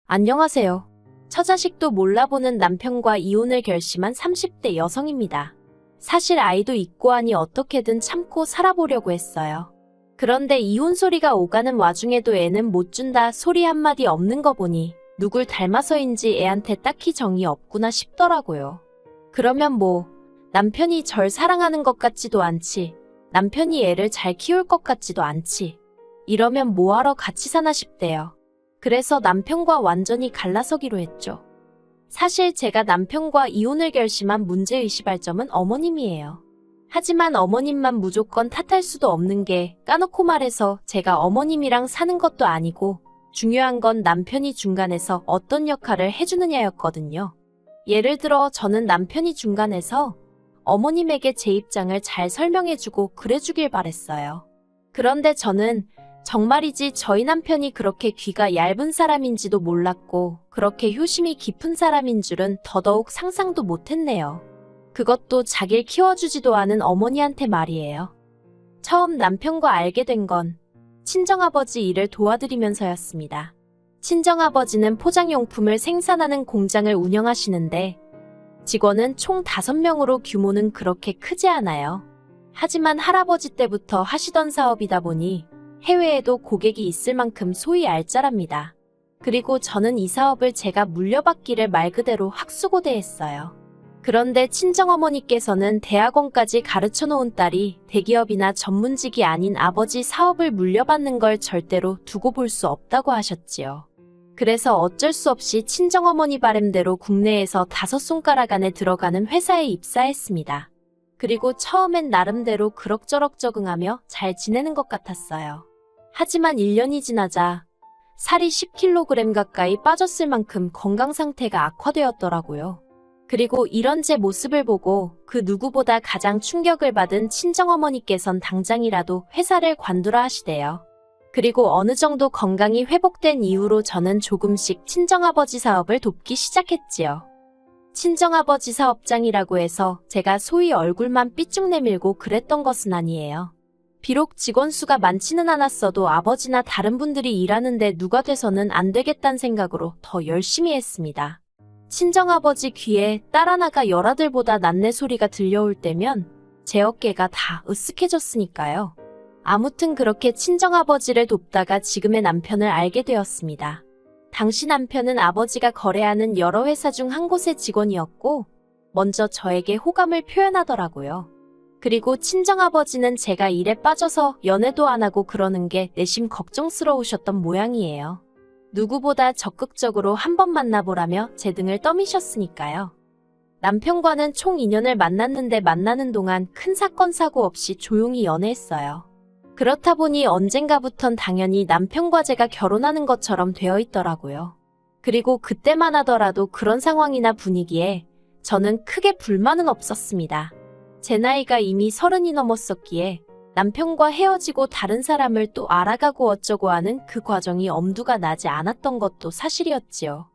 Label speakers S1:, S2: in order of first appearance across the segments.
S1: 안녕하세요. 처자식도 몰라보는 남편과 이혼을 결심한 30대 여성입니다. 사실 아이도 있고 하니 어떻게든 참고 살아보려고 했어요. 그런데 이혼 소리가 오가는 와중에도 애는 못 준다 소리 한마디 없는 거 보니 누굴 닮아서인지 애한테 딱히 정이 없구나 싶더라고요. 그러면 뭐 남편이 절 사랑하는 것 같지도 않지, 남편이 애를 잘 키울 것 같지도 않지, 이러면 뭐하러 같이 사나 싶대요. 그래서 남편과 완전히 갈라서기로 했죠. 사실 제가 남편과 이혼을 결심한 문제의식 발점은 어머님이에요. 하지만 어머님만 무조건 탓할 수도 없는 게, 까놓고 말해서 제가 어머님이랑 사는 것도 아니고 중요한 건 남편이 중간에서 어떤 역할을 해주느냐였거든요. 예를 들어 저는 남편이 중간에서 어머님에게 제 입장을 잘 설명해주고 그래주길 바랬어요. 그런데 저는 정말이지 저희 남편이 그렇게 귀가 얇은 사람인지도 몰랐고 그렇게 효심이 깊은 사람인 줄은 더더욱 상상도 못했네요. 그것도 자기를 키워주지도 않은 어머니한테 말이에요. 처음 남편과 알게 된 건 친정아버지 일을 도와드리면서였습니다. 친정아버지는 포장용품을 생산하는 공장을 운영하시는데 직원은 총 5명으로 규모는 그렇게 크지 않아요. 하지만 할아버지 때부터 하시던 사업이다 보니 해외에도 고객이 있을 만큼 소위 알짜랍니다. 그리고 저는 이 사업을 제가 물려받기를 말 그대로 학수고대했어요. 그런데 친정어머니께서는 대학원까지 가르쳐놓은 딸이 대기업이나 전문직이 아닌 아버지 사업을 물려받는 걸 절대로 두고 볼 수 없다고 하셨지요. 그래서 어쩔 수 없이 친정어머니 바람대로 국내에서 5손가락 안에 들어가는 회사에 입사했습니다. 그리고 처음엔 나름대로 그럭저럭 적응하며 잘 지내는 것 같았어요. 하지만 1년이 지나자 살이 10kg 가까이 빠졌을 만큼 건강 상태가 악화되었더라고요. 그리고 이런 제 모습을 보고 그 누구보다 가장 충격을 받은 친정어머니께선 당장이라도 회사를 관두라 하시대요. 그리고 어느 정도 건강이 회복된 이후로 저는 조금씩 친정아버지 사업을 돕기 시작했지요. 친정아버지 사업장이라고 해서 제가 소위 얼굴만 삐쭉 내밀고 그랬던 것은 아니에요. 비록 직원 수가 많지는 않았어도 아버지나 다른 분들이 일하는데 누가 돼서는 안 되겠다는 생각으로 더 열심히 했습니다. 친정아버지 귀에 딸 하나가 열아들보다 낫네 소리가 들려올 때면 제 어깨가 다 으쓱해졌으니까요. 아무튼 그렇게 친정아버지를 돕다가 지금의 남편을 알게 되었습니다. 당시 남편은 아버지가 거래하는 여러 회사 중 한 곳의 직원이었고 먼저 저에게 호감을 표현하더라고요. 그리고 친정아버지는 제가 일에 빠져서 연애도 안 하고 그러는 게 내심 걱정스러우셨던 모양이에요. 누구보다 적극적으로 한번 만나보라며 제 등을 떠미셨으니까요. 남편과는 총 2년을 만났는데 만나는 동안 큰 사건 사고 없이 조용히 연애했어요. 그렇다 보니 언젠가부턴 당연히 남편과 제가 결혼하는 것처럼 되어 있더라고요. 그리고 그때만 하더라도 그런 상황이나 분위기에 저는 크게 불만은 없었습니다. 제 나이가 이미 30이 넘었었기에 남편과 헤어지고 다른 사람을 또 알아가고 어쩌고 하는 그 과정이 엄두가 나지 않았던 것도 사실이었지요.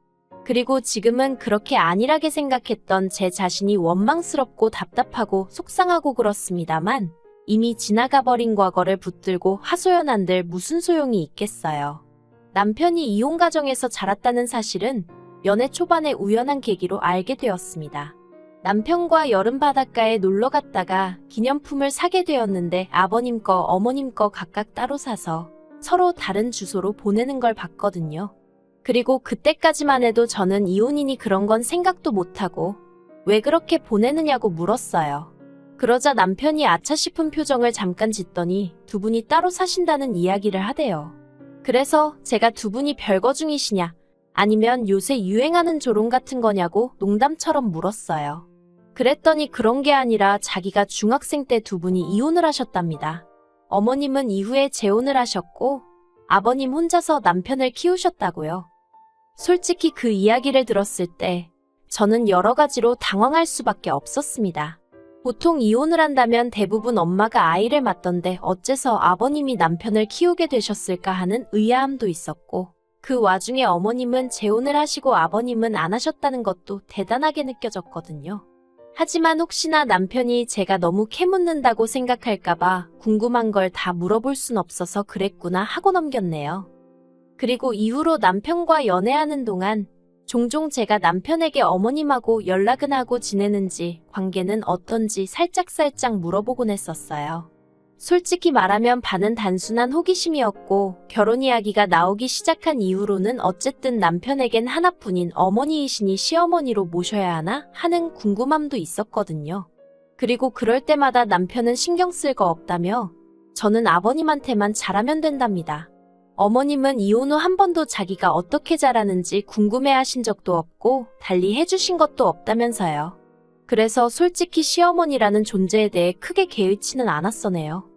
S1: 그리고 지금은 그렇게 안일하게 생각했던 제 자신이 원망스럽고 답답하고 속상하고 그렇습니다만 이미 지나가버린 과거를 붙들고 하소연한들 무슨 소용이 있겠어요. 남편이 이혼 가정에서 자랐다는 사실은 연애 초반에 우연한 계기로 알게 되었습니다. 남편과 여름 바닷가에 놀러 갔다가 기념품을 사게 되었는데 아버님 거, 어머님 거 각각 따로 사서 서로 다른 주소로 보내는 걸 봤거든요. 그리고 그때까지만 해도 저는 이혼이니 그런 건 생각도 못하고 왜 그렇게 보내느냐고 물었어요. 그러자 남편이 아차 싶은 표정을 잠깐 짓더니 두 분이 따로 사신다는 이야기를 하대요. 그래서 제가 두 분이 별거 중이시냐, 아니면 요새 유행하는 조롱 같은 거냐고 농담처럼 물었어요. 그랬더니 그런 게 아니라 자기가 중학생 때 두 분이 이혼을 하셨답니다. 어머님은 이후에 재혼을 하셨고 아버님 혼자서 남편을 키우셨다고요. 솔직히 그 이야기를 들었을 때 저는 여러 가지로 당황할 수밖에 없었습니다. 보통 이혼을 한다면 대부분 엄마가 아이를 맡던데 어째서 아버님이 남편을 키우게 되셨을까 하는 의아함도 있었고 그 와중에 어머님은 재혼을 하시고 아버님은 안 하셨다는 것도 대단하게 느껴졌거든요. 하지만 혹시나 남편이 제가 너무 캐묻는다고 생각할까봐 궁금한 걸 다 물어볼 순 없어서 그랬구나 하고 넘겼네요. 그리고 이후로 남편과 연애하는 동안 종종 제가 남편에게 어머님하고 연락은 하고 지내는지, 관계는 어떤지 살짝살짝 물어보곤 했었어요. 솔직히 말하면 반은 단순한 호기심이었고, 결혼 이야기가 나오기 시작한 이후로는 어쨌든 남편에겐 하나뿐인 어머니이시니 시어머니로 모셔야 하나 하는 궁금함도 있었거든요. 그리고 그럴 때마다 남편은 신경 쓸 거 없다며 저는 아버님한테만 잘하면 된답니다. 어머님은 이혼 후 한 번도 자기가 어떻게 자라는지 궁금해하신 적도 없고 달리 해주신 것도 없다면서요. 그래서 솔직히 시어머니라는 존재에 대해 크게 개의치는 않았어네요.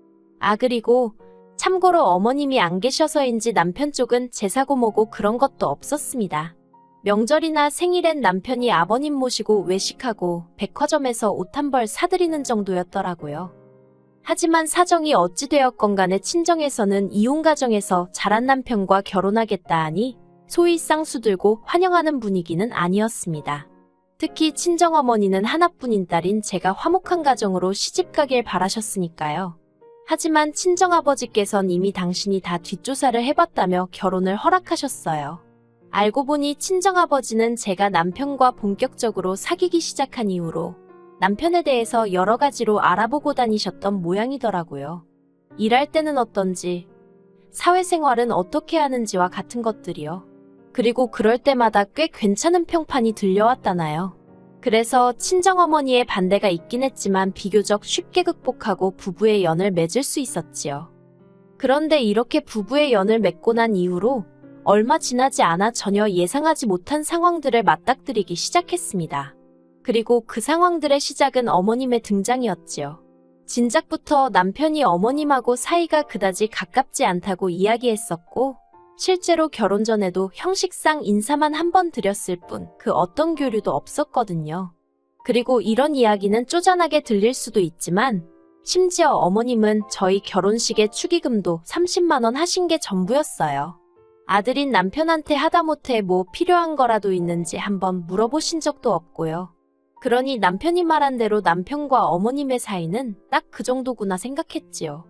S1: 그리고 참고로 어머님이 안 계셔서인지 남편 쪽은 제사고 뭐고 그런 것도 없었습니다. 명절이나 생일엔 남편이 아버님 모시고 외식하고 백화점에서 옷 한 벌 사드리는 정도였더라고요. 하지만 사정이 어찌 되었건 간에 친정에서는 이혼 가정에서 자란 남편과 결혼하겠다 하니 소위 쌍수 들고 환영하는 분위기는 아니었습니다. 특히 친정어머니는 하나뿐인 딸인 제가 화목한 가정으로 시집가길 바라셨으니까요. 하지만 친정아버지께선 이미 당신이 다 뒷조사를 해봤다며 결혼을 허락하셨어요. 알고 보니 친정아버지는 제가 남편과 본격적으로 사귀기 시작한 이후로 남편에 대해서 여러 가지로 알아보고 다니셨던 모양이더라고요. 일할 때는 어떤지, 사회생활은 어떻게 하는지와 같은 것들이요. 그리고 그럴 때마다 꽤 괜찮은 평판이 들려왔다나요. 그래서 친정어머니의 반대가 있긴 했지만 비교적 쉽게 극복하고 부부의 연을 맺을 수 있었지요. 그런데 이렇게 부부의 연을 맺고 난 이후로 얼마 지나지 않아 전혀 예상하지 못한 상황들을 맞닥뜨리기 시작했습니다. 그리고 그 상황들의 시작은 어머님의 등장이었지요. 진작부터 남편이 어머님하고 사이가 그다지 가깝지 않다고 이야기했었고, 실제로 결혼 전에도 형식상 인사만 한 번 드렸을 뿐 그 어떤 교류도 없었거든요. 그리고 이런 이야기는 쪼잔하게 들릴 수도 있지만, 심지어 어머님은 저희 결혼식에 축의금도 30만 원 하신 게 전부였어요. 아들인 남편한테 하다못해 뭐 필요한 거라도 있는지 한번 물어보신 적도 없고요. 그러니 남편이 말한 대로 남편과 어머님의 사이는 딱 그 정도구나 생각했지요.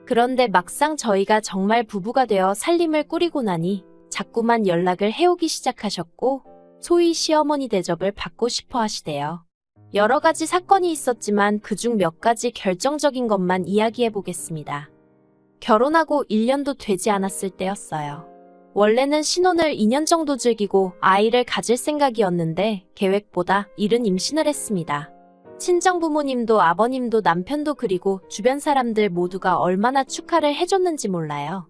S1: 그런데 막상 저희가 정말 부부가 되어 살림을 꾸리고 나니 자꾸만 연락을 해오기 시작하셨고 소위 시어머니 대접을 받고 싶어 하시대요. 여러 가지 사건이 있었지만 그중 몇 가지 결정적인 것만 이야기해 보겠습니다. 결혼하고 1년도 되지 않았을 때였어요. 원래는 신혼을 2년 정도 즐기고 아이를 가질 생각이었는데 계획보다 이른 임신을 했습니다. 친정부모님도 아버님도 남편도 그리고 주변 사람들 모두가 얼마나 축하를 해줬는지 몰라요.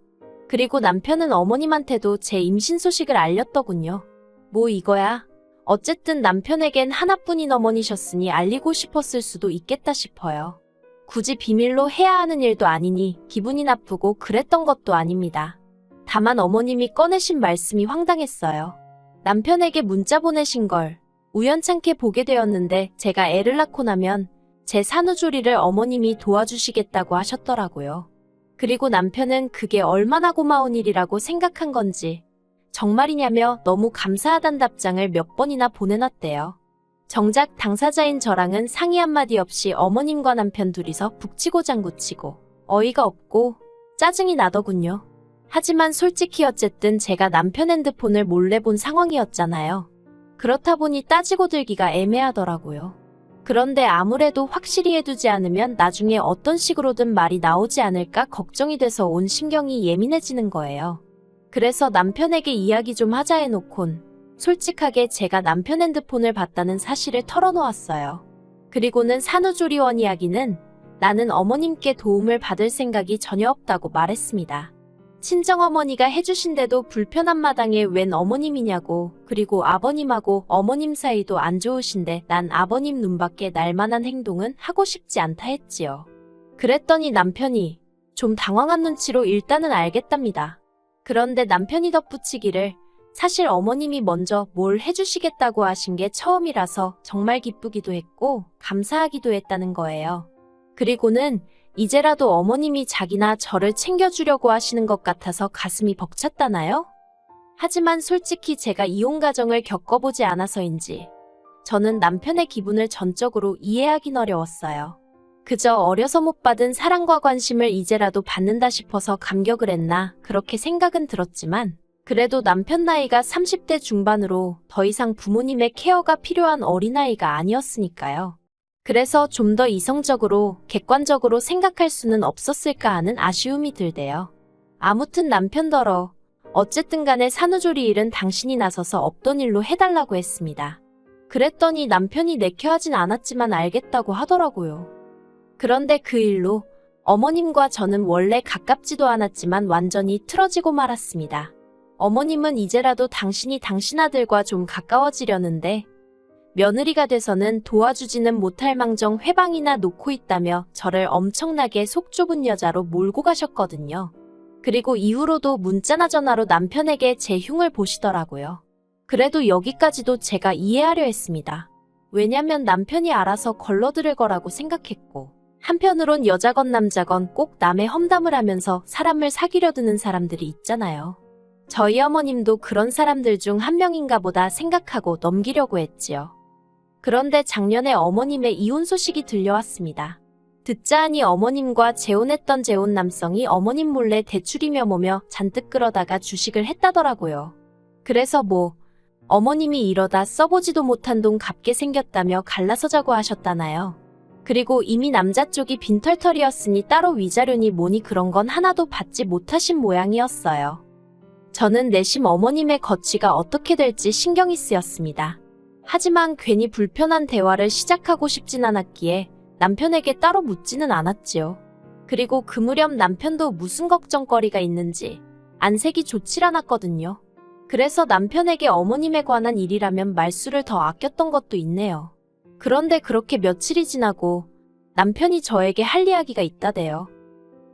S1: 그리고 남편은 어머님한테도 제 임신 소식을 알렸더군요. 뭐 이거야? 어쨌든 남편에겐 하나뿐인 어머니셨으니 알리고 싶었을 수도 있겠다 싶어요. 굳이 비밀로 해야 하는 일도 아니니 기분이 나쁘고 그랬던 것도 아닙니다. 다만 어머님이 꺼내신 말씀이 황당했어요. 남편에게 문자 보내신 걸 우연찮게 보게 되었는데 제가 애를 낳고 나면 제 산후조리를 어머님이 도와주시겠다고 하셨더라고요. 그리고 남편은 그게 얼마나 고마운 일이라고 생각한 건지 정말이냐며 너무 감사하단 답장을 몇 번이나 보내놨대요. 정작 당사자인 저랑은 상의 한마디 없이 어머님과 남편 둘이서 북치고 장구치고 어이가 없고 짜증이 나더군요. 하지만 솔직히 어쨌든 제가 남편 핸드폰을 몰래 본 상황이었잖아요. 그렇다 보니 따지고 들기가 애매하더라고요. 그런데 아무래도 확실히 해두지 않으면 나중에 어떤 식으로든 말이 나오지 않을까 걱정이 돼서 온 신경이 예민해지는 거예요. 그래서 남편에게 이야기 좀 하자 해놓곤 솔직하게 제가 남편 핸드폰을 봤다는 사실을 털어놓았어요. 그리고는 산후조리원 이야기는 나는 어머님께 도움을 받을 생각이 전혀 없다고 말했습니다. 친정어머니가 해주신데도 불편한 마당에 웬 어머님이냐고, 그리고 아버님하고 어머님 사이도 안 좋으신데 난 아버님 눈밖에 날만한 행동은 하고 싶지 않다 했지요. 그랬더니 남편이 좀 당황한 눈치로 일단은 알겠답니다. 그런데 남편이 덧붙이기를 사실 어머님이 먼저 뭘 해주시겠다고 하신 게 처음이라서 정말 기쁘기도 했고 감사하기도 했다는 거예요. 그리고는 이제라도 어머님이 자기나 저를 챙겨주려고 하시는 것 같아서 가슴이 벅찼다나요? 하지만 솔직히 제가 이혼 가정을 겪어보지 않아서인지 저는 남편의 기분을 전적으로 이해하긴 어려웠어요. 그저 어려서 못 받은 사랑과 관심을 이제라도 받는다 싶어서 감격을 했나 그렇게 생각은 들었지만 그래도 남편 나이가 30대 중반으로 더 이상 부모님의 케어가 필요한 어린아이가 아니었으니까요. 그래서 좀 더 이성적으로, 객관적으로 생각할 수는 없었을까 하는 아쉬움이 들대요. 아무튼 남편더러 어쨌든 간에 산후조리 일은 당신이 나서서 없던 일로 해달라고 했습니다. 그랬더니 남편이 내켜하진 않았지만 알겠다고 하더라고요. 그런데 그 일로 어머님과 저는 원래 가깝지도 않았지만 완전히 틀어지고 말았습니다. 어머님은 이제라도 당신이 당신 아들과 좀 가까워지려는데 며느리가 돼서는 도와주지는 못할 망정 회방이나 놓고 있다며 저를 엄청나게 속 좁은 여자로 몰고 가셨거든요. 그리고 이후로도 문자나 전화로 남편에게 제 흉을 보시더라고요. 그래도 여기까지도 제가 이해하려 했습니다. 왜냐면 남편이 알아서 걸러들을 거라고 생각했고, 한편으론 여자건 남자건 꼭 남의 험담을 하면서 사람을 사귀려 드는 사람들이 있잖아요. 저희 어머님도 그런 사람들 중 한 명인가 보다 생각하고 넘기려고 했지요. 그런데 작년에 어머님의 이혼 소식이 들려왔습니다. 듣자 하니 어머님과 재혼했던 재혼 남성이 어머님 몰래 대출이며 뭐며 잔뜩 끌어다가 주식을 했다더라고요. 그래서 어머님이 이러다 써보지도 못한 돈 갚게 생겼다며 갈라서자고 하셨다나요. 그리고 이미 남자 쪽이 빈털털이었으니 따로 위자료니 뭐니 그런 건 하나도 받지 못하신 모양이었어요. 저는 내심 어머님의 거취가 어떻게 될지 신경이 쓰였습니다. 하지만 괜히 불편한 대화를 시작하고 싶진 않았기에 남편에게 따로 묻지는 않았지요. 그리고 그 무렵 남편도 무슨 걱정거리가 있는지 안색이 좋질 않았거든요. 그래서 남편에게 어머님에 관한 일이라면 말수를 더 아꼈던 것도 있네요. 그런데 그렇게 며칠이 지나고 남편이 저에게 할 이야기가 있다대요.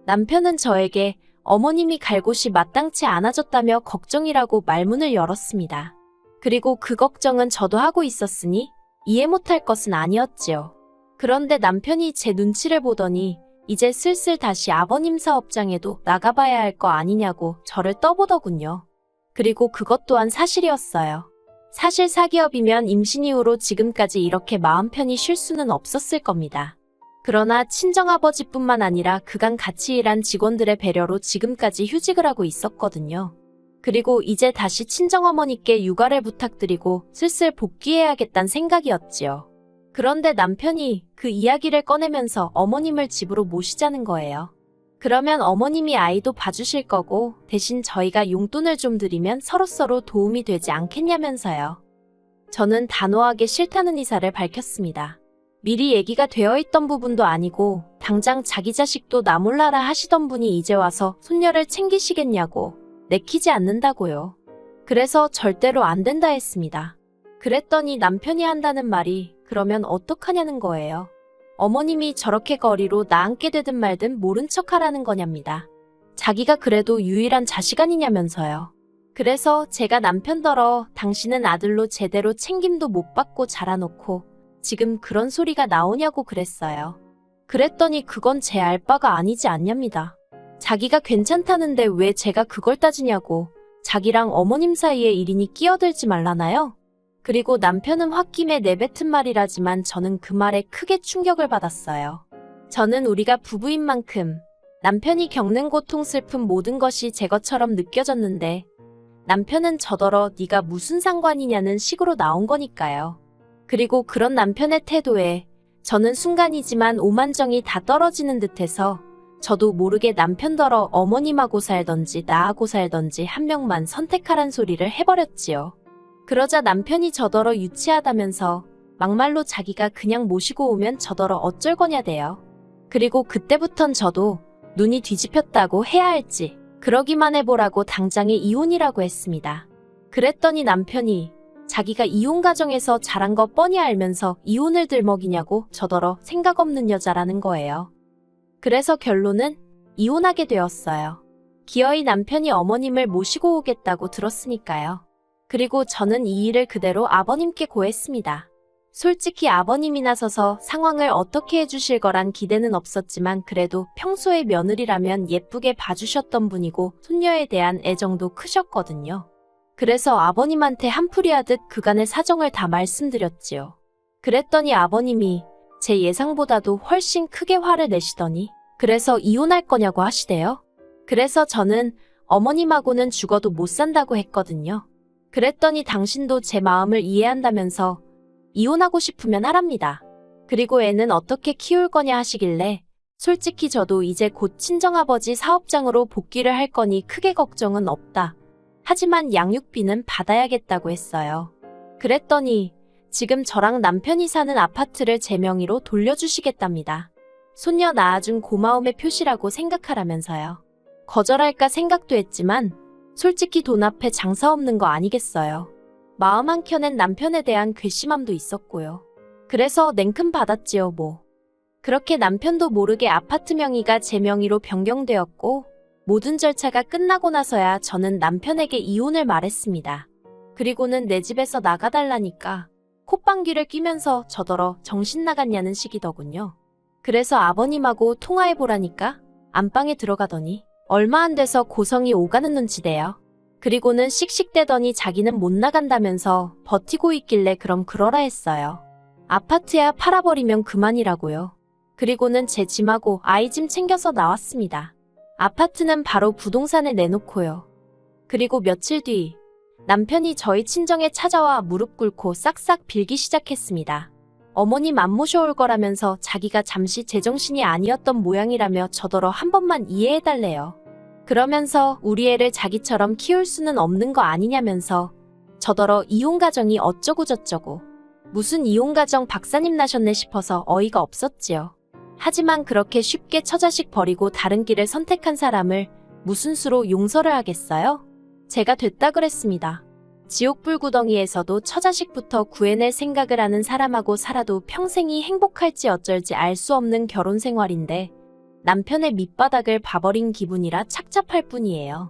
S1: 남편은 저에게 어머님이 갈 곳이 마땅치 않아졌다며 걱정이라고 말문을 열었습니다. 그리고 그 걱정은 저도 하고 있었으니 이해 못할 것은 아니었지요. 그런데 남편이 제 눈치를 보더니 이제 슬슬 다시 아버님 사업장에도 나가봐야 할 거 아니냐고 저를 떠보더군요. 그리고 그것 또한 사실이었어요. 사실 사기업이면 임신 이후로 지금까지 이렇게 마음 편히 쉴 수는 없었을 겁니다. 그러나 친정아버지뿐만 아니라 그간 같이 일한 직원들의 배려로 지금까지 휴직을 하고 있었거든요. 그리고 이제 다시 친정어머니께 육아를 부탁드리고 슬슬 복귀해야겠다는 생각이었지요. 그런데 남편이 그 이야기를 꺼내면서 어머님을 집으로 모시자는 거예요. 그러면 어머님이 아이도 봐주실 거고 대신 저희가 용돈을 좀 드리면 서로서로 도움이 되지 않겠냐면서요. 저는 단호하게 싫다는 의사를 밝혔습니다. 미리 얘기가 되어 있던 부분도 아니고 당장 자기 자식도 나 몰라라 하시던 분이 이제 와서 손녀를 챙기시겠냐고 내키지 않는다고요. 그래서 절대로 안 된다 했습니다. 그랬더니 남편이 한다는 말이 그러면 어떡하냐는 거예요. 어머님이 저렇게 거리로 나 앉게 되든 말든 모른 척하라는 거냐입니다. 자기가 그래도 유일한 자식 아니냐면서요. 그래서 제가 남편더러 당신은 아들로 제대로 챙김도 못 받고 자라놓고 지금 그런 소리가 나오냐고 그랬어요. 그랬더니 그건 제 알 바가 아니지 않냐입니다. 자기가 괜찮다는데 왜 제가 그걸 따지냐고 자기랑 어머님 사이의 일이니 끼어들지 말라나요? 그리고 남편은 홧김에 내뱉은 말이라지만 저는 그 말에 크게 충격을 받았어요. 저는 우리가 부부인 만큼 남편이 겪는 고통, 슬픔 모든 것이 제 것처럼 느껴졌는데 남편은 저더러 네가 무슨 상관이냐는 식으로 나온 거니까요. 그리고 그런 남편의 태도에 저는 순간이지만 오만정이 다 떨어지는 듯해서 저도 모르게 남편더러 어머님하고 살던지 나하고 살던지 한 명만 선택하란 소리를 해버렸지요. 그러자 남편이 저더러 유치하다면서 막말로 자기가 그냥 모시고 오면 저더러 어쩔 거냐대요. 그리고 그때부턴 저도 눈이 뒤집혔다고 해야 할지 그러기만 해보라고 당장에 이혼이라고 했습니다. 그랬더니 남편이 자기가 이혼 가정에서 자란 거 뻔히 알면서 이혼을 들먹이냐고 저더러 생각 없는 여자라는 거예요. 그래서 결론은 이혼하게 되었어요. 기어이 남편이 어머님을 모시고 오겠다고 들었으니까요. 그리고 저는 이 일을 그대로 아버님께 고했습니다. 솔직히 아버님이 나서서 상황을 어떻게 해주실 거란 기대는 없었지만 그래도 평소에 며느리라면 예쁘게 봐주셨던 분이고 손녀에 대한 애정도 크셨거든요. 그래서 아버님한테 한풀이 하듯 그간의 사정을 다 말씀드렸지요. 그랬더니 아버님이 제 예상보다도 훨씬 크게 화를 내시더니 그래서 이혼할 거냐고 하시대요. 그래서 저는 어머님하고는 죽어도 못 산다고 했거든요. 그랬더니 당신도 제 마음을 이해한다면서 이혼하고 싶으면 하랍니다. 그리고 애는 어떻게 키울 거냐 하시길래 솔직히 저도 이제 곧 친정아버지 사업장으로 복귀를 할 거니 크게 걱정은 없다. 하지만 양육비는 받아야겠다고 했어요. 그랬더니 지금 저랑 남편이 사는 아파트를 제 명의로 돌려주시겠답니다. 손녀 낳아준 고마움의 표시라고 생각하라면서요. 거절할까 생각도 했지만 솔직히 돈 앞에 장사 없는 거 아니겠어요. 마음 한켠엔 남편에 대한 괘씸함도 있었고요. 그래서 냉큼 받았지요 뭐. 그렇게 남편도 모르게 아파트 명의가 제 명의로 변경되었고 모든 절차가 끝나고 나서야 저는 남편에게 이혼을 말했습니다. 그리고는 내 집에서 나가달라니까 콧방귀를 뀌면서 저더러 정신 나갔냐는 식이더군요. 그래서 아버님하고 통화해보라니까 안방에 들어가더니 얼마 안 돼서 고성이 오가는 눈치대요. 그리고는 씩씩대더니 자기는 못 나간다면서 버티고 있길래 그럼 그러라 했어요. 아파트야 팔아버리면 그만이라고요. 그리고는 제 짐하고 아이 짐 챙겨서 나왔습니다. 아파트는 바로 부동산에 내놓고요. 그리고 며칠 뒤 남편이 저희 친정에 찾아와 무릎 꿇고 싹싹 빌기 시작했습니다. 어머님 안 모셔올 거라면서 자기가 잠시 제정신이 아니었던 모양이라며 저더러 한 번만 이해해달래요. 그러면서 우리 애를 자기처럼 키울 수는 없는 거 아니냐면서 저더러 이혼가정이 어쩌고저쩌고 무슨 이혼가정 박사님 나셨네 싶어서 어이가 없었지요. 하지만 그렇게 쉽게 처자식 버리고 다른 길을 선택한 사람을 무슨 수로 용서를 하겠어요? 제가 됐다 그랬습니다. 지옥불구덩이에서도 처자식부터 구해낼 생각을 하는 사람하고 살아도 평생이 행복할지 어쩔지 알 수 없는 결혼 생활인데 남편의 밑바닥을 봐버린 기분이라 착잡할 뿐이에요.